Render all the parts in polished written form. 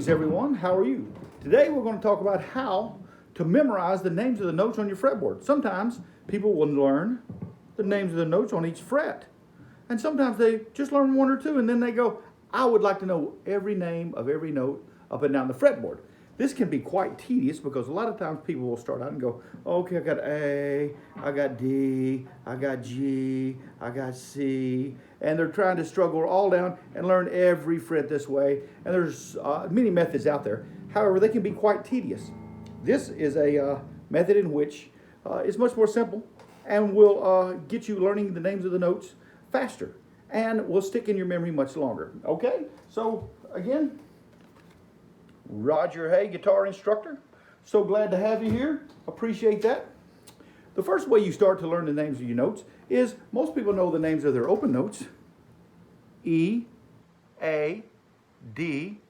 Greetings everyone, how are you? Today we're going to talk about how to memorize the names of the notes on your fretboard. Sometimes people will learn the names of the notes on each fret. And sometimes they just learn one or two and then they go, I would like to know every name of every note up and down the fretboard. This can be quite tedious because a lot of times people will start out and go, okay, I got A, I got D, I got G, I got C, and they're trying to struggle all down and learn every fret this way. And there's many methods out there. However, they can be quite tedious. This is a method in which is much more simple and will get you learning the names of the notes faster and will stick in your memory much longer. Okay, so again, Roger Hay, guitar instructor. So glad to have you here. Appreciate that. The first way you start to learn the names of your notes is most people know the names of their open notes. E, A, D,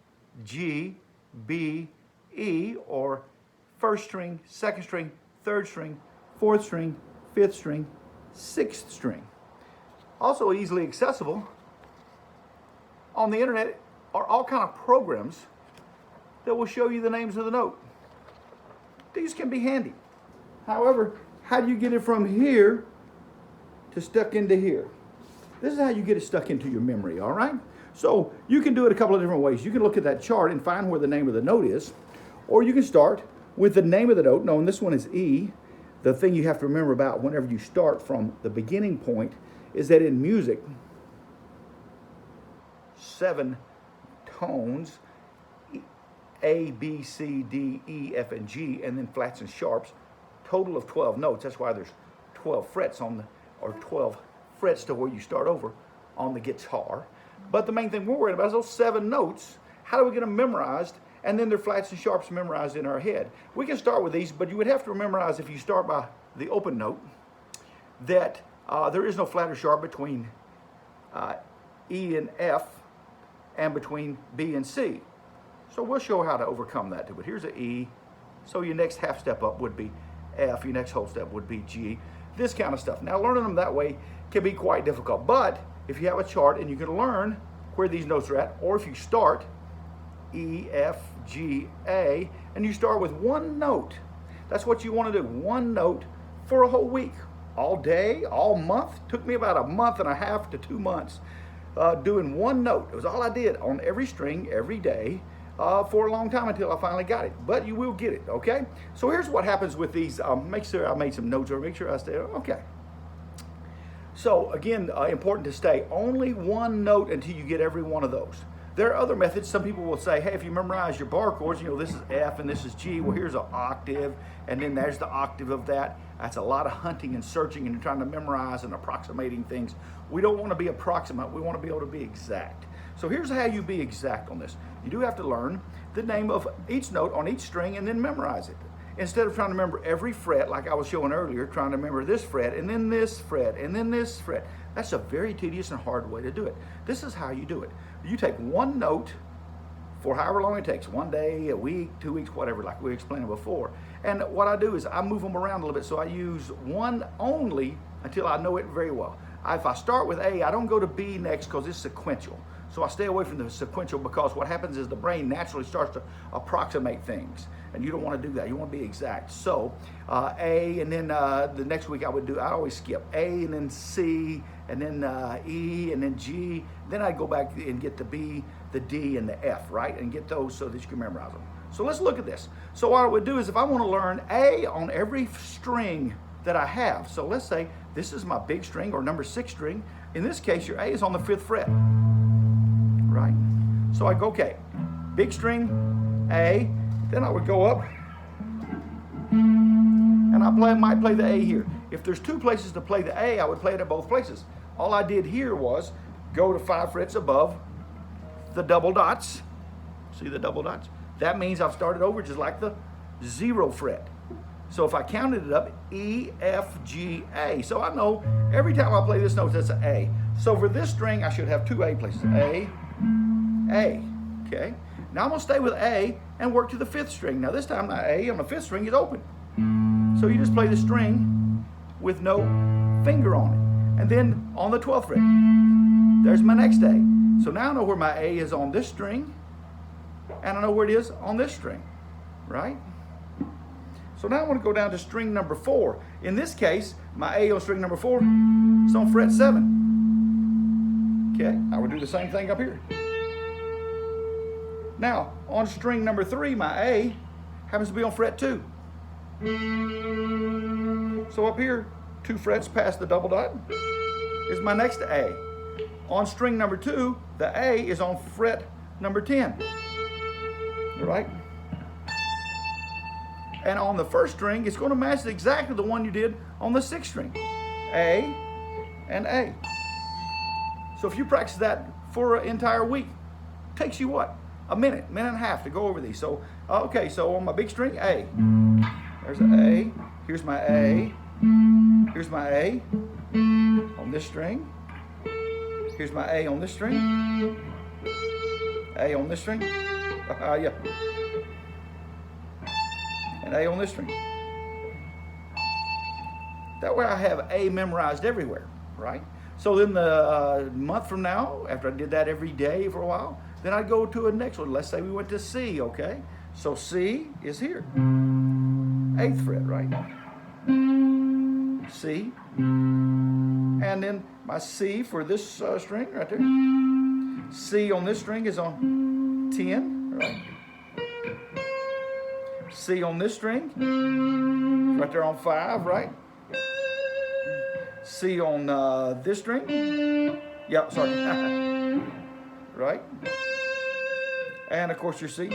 G, B, E, or first string, second string, third string, fourth string, fifth string, sixth string. Also easily accessible on the internet are all kind of programs that will show you the names of the note. These can be handy. However, how do you get it from here to stuck into here? This is how you get it stuck into your memory, all right? So you can do it a couple of different ways. You can look at that chart and find where the name of the note is, or you can start with the name of the note, knowing this one is E. The thing you have to remember about whenever you start from the beginning point is that in music, 7 tones, A, B, C, D, E, F, and G, and then flats and sharps, total of 12 notes. That's why there's 12 frets on the, or 12 frets to where you start over on the guitar. But the main thing we're worried about is those 7 notes. How do we get them memorized? And then their flats and sharps memorized in our head. We can start with these, but you would have to memorize, if you start by the open note, that there is no flat or sharp between E and F and between B and C. So we'll show how to overcome that too. But here's an E. So your next half step up would be F. Your next whole step would be G. This kind of stuff. Now learning them that way can be quite difficult. But if you have a chart and you can learn where these notes are at, or if you start E, F, G, A, and you start with one note. That's what you want to do. One note for a whole week. All day, all month. Took me about a month and a half to 2 months doing one note. It was all I did on every string, every day. For a long time until I finally got it, but you will get it, okay? So here's what happens with these. Make sure I made some notes or make sure I stay, okay. So again, important to stay only one note until you get every one of those. There are other methods. Some people will say, hey, if you memorize your bar chords, you know, this is F and this is G. Well, here's an octave, and then there's the octave of that. That's a lot of hunting and searching and trying to memorize and approximating things. We don't want to be approximate. We want to be able to be exact. So here's how you be exact on this. You do have to learn the name of each note on each string and then memorize it. Instead of trying to remember every fret, like I was showing earlier, trying to remember this fret and then this fret and then this fret. That's a very tedious and hard way to do it. This is how you do it. You take one note for however long it takes, 1 day, a week, 2 weeks, whatever, like we explained before. And what I do is I move them around a little bit, so I use one only until I know it very well. If I start with A, I don't go to B next because it's sequential. So I stay away from the sequential because what happens is the brain naturally starts to approximate things. And you don't want to do that. You want to be exact. So A, and then the next week I'd always skip A and then C, and then E, and then G. Then I'd go back and get the B, the D, and the F, right? And get those so that you can memorize them. So let's look at this. So what I would do is if I want to learn A on every string that I have. So let's say this is my big string or number 6 string. In this case, your A is on the 5th fret. Right? So I go, okay, big string, A, then I would go up, and I might play the A here. If there's 2 places to play the A, I would play it at both places. All I did here was go to 5 frets above the double dots. See the double dots? That means I've started over just like the 0 fret. So if I counted it up, E, F, G, A. So I know every time I play this note, that's an A. So for this string, I should have 2 A places. A, okay? Now I'm gonna stay with A and work to the 5th string. Now this time, my A on the 5th string is open. So you just play the string with no finger on it. And then on the 12th fret, there's my next A. So now I know where my A is on this string and I know where it is on this string, right? So now I want to go down to string number 4. In this case, my A on string number 4 is on fret 7. Okay, I would do the same thing up here. Now, on string number 3, my A happens to be on fret 2. So up here, 2 frets past the double dot is my next A. On string number 2, the A is on fret number 10. Right? And on the first string, it's going to match exactly the one you did on the 6th string. A and A. So if you practice that for an entire week, it takes you what? A minute and a half to go over these. So, okay, so on my big string, A. There's an A. Here's my A. Here's my A on this string. Here's my A on this string. A on this string. Yeah. And A on this string. That way I have A memorized everywhere, right? So then the month from now, after I did that every day for a while, then I'd go to a next one. Let's say we went to C, okay? So C is here. 8th fret, right? C. And then my C for this string right there. C on this string is on 10, right? C on this string, right there on 5, right? C on this string, yeah, sorry, right? And of course your C.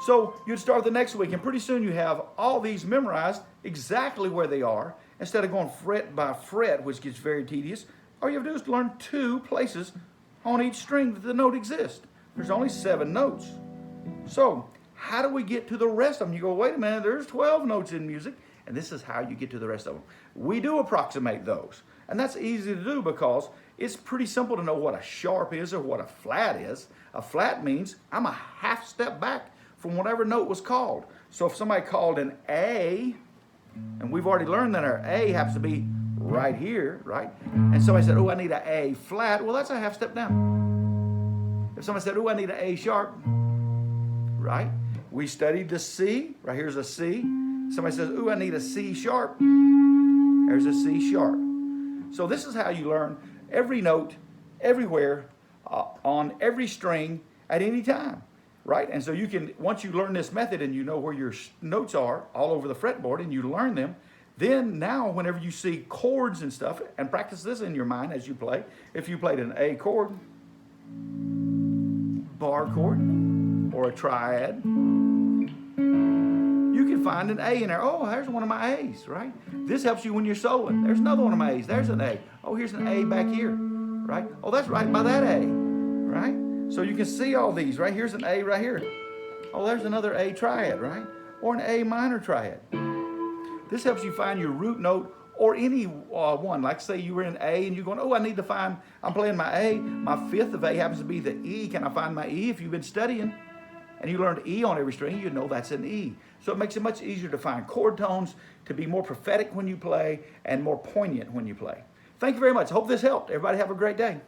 So you'd start the next week, and pretty soon you have all these memorized exactly where they are. Instead of going fret by fret, which gets very tedious, all you have to do is learn 2 places on each string that the note exists. There's only 7 notes. So how do we get to the rest of them? You go, wait a minute, there's 12 notes in music, and this is how you get to the rest of them. We do approximate those, and that's easy to do because it's pretty simple to know what a sharp is or what a flat is. A flat means I'm a half step back from whatever note was called. So if somebody called an A, and we've already learned that our A happens to be right here, right? And somebody said, oh, I need an A flat. Well, that's a half step down. If somebody said, oh, I need an A sharp, right? We studied the C. Right here's a C. Somebody says, oh, I need a C sharp. There's a C sharp. So this is how you learn every note, everywhere, on every string at any time. Right? And so you can, once you learn this method and you know where your notes are all over the fretboard and you learn them, then now whenever you see chords and stuff, and practice this in your mind as you play, if you played an A chord, bar chord, or a triad, you can find an A in there. Oh, there's one of my A's, right? This helps you when you're soloing. There's another one of my A's. There's an A. Oh, here's an A back here, right? Oh, that's right by that A, right? So you can see all these, right? Here's an A right here. Oh, there's another A triad, right? Or an A minor triad. This helps you find your root note or any one. Like say you were in A and you're going, oh, I need to find, I'm playing my A. My 5th of A happens to be the E. Can I find my E? If you've been studying and you learned E on every string, you know that's an E. So it makes it much easier to find chord tones, to be more prophetic when you play and more poignant when you play. Thank you very much. I hope this helped. Everybody have a great day.